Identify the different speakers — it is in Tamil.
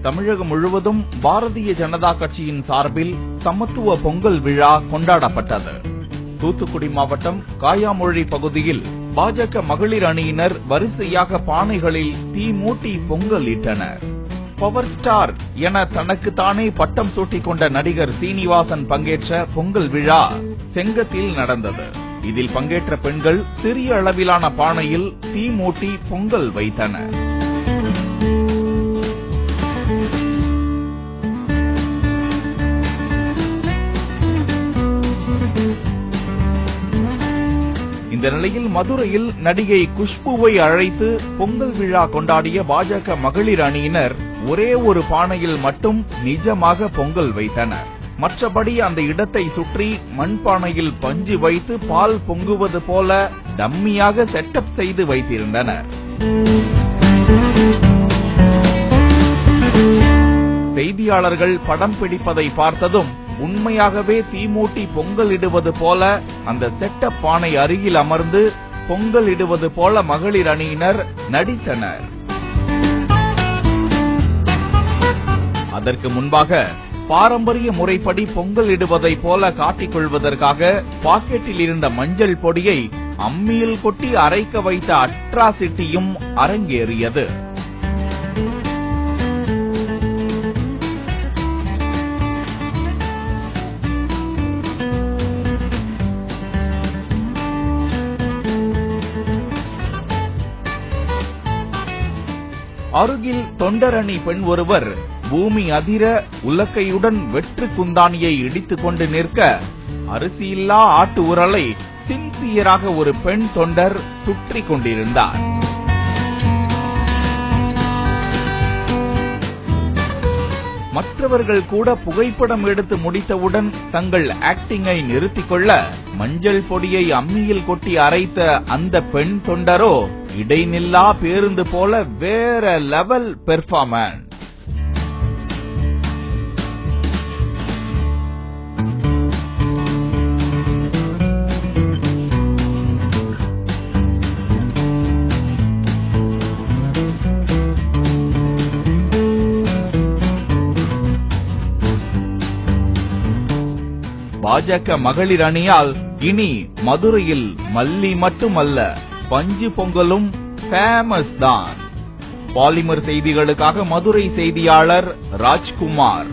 Speaker 1: தமிழகம் முழுவதும் பாரதிய ஜனதா கட்சியின் சார்பில் சமத்துவ பொங்கல் விழா கொண்டாடப்பட்டது. தூத்துக்குடி மாவட்டம் காயாமொழி பகுதியில் பாஜக மகளிர் அணியினர் வரிசையாக பானைகளில் தீ மூட்டி பொங்கல் இட்டனர். பவர் ஸ்டார் என தனக்குத்தானே பட்டம் சூட்டிக் கொண்ட நடிகர் சீனிவாசன் பங்கேற்ற பொங்கல் விழா செங்கத்தில் நடந்தது. இதில் பங்கேற்ற பெண்கள் சிறிய அளவிலான பானையில் தீ மூட்டி பொங்கல் வைத்தனர். இந்த நிலையில் மதுரையில் நடிகை குஷ்புவை அழைத்து பொங்கல் விழா கொண்டாடிய பாஜக மகளிர் அணியினர் ஒரே ஒரு பானையில் மட்டும் நிஜமாக பொங்கல் வைத்தனர். மற்றபடி அந்த இடத்தை சுற்றி மண்பானையில் பஞ்சு வைத்து பால் பொங்குவது போல டம்மியாக செட்டப் செய்து வைத்திருந்தனர். செய்தியாளர்கள் படம் பிடிப்பதை பார்த்ததும் உண்மையாகவே தீமூட்டி பொங்கல் இடுவது போல அந்த செட்டப் பானை அருகில் அமர்ந்து பொங்கல் இடுவது போல மகளிர் அணியினர் நடித்தனர். அதற்கு முன்பாக பாரம்பரிய முறைப்படி பொங்கல் இடுவதை போல காட்டிக் கொள்வதற்காக பாக்கெட்டில் இருந்த மஞ்சள் பொடியை அம்மியில் கொட்டி அரைக்க வைத்த அட்ராசிட்டியும் அரங்கேறியது. அருகில் தொண்டரணி பெண் ஒருவர் பூமி அதிர உலக்கையுடன் வெற்று குந்தானியை இடித்துக் கொண்டு நிற்க அரிசியில்லா ஆட்டு உரலை சின்சியராக ஒரு பெண் தொண்டர் சுற்றி கொண்டிருந்தார். மற்றவர்கள் கூட புகைப்படம் எடுத்து முடித்தவுடன் தங்கள் ஆக்டிங்கை நிறுத்திக் கொள்ள மஞ்சள் பொடியை அம்மியில் கொட்டி அரைத்த அந்த பெண் தொண்டரோ இடைநில்லா பேருந்து போல வேற லெவல் பெர்ஃபார்மன்ஸ். பாஜக மகளிர் அணியால் இனி மதுரையில் மல்லி மட்டுமல்ல பஞ்சு பொங்கலும் ஃபேமஸ் தான். பாலிமர் செய்திகளுக்காக மதுரை செய்தியாளர் ராஜ்குமார்.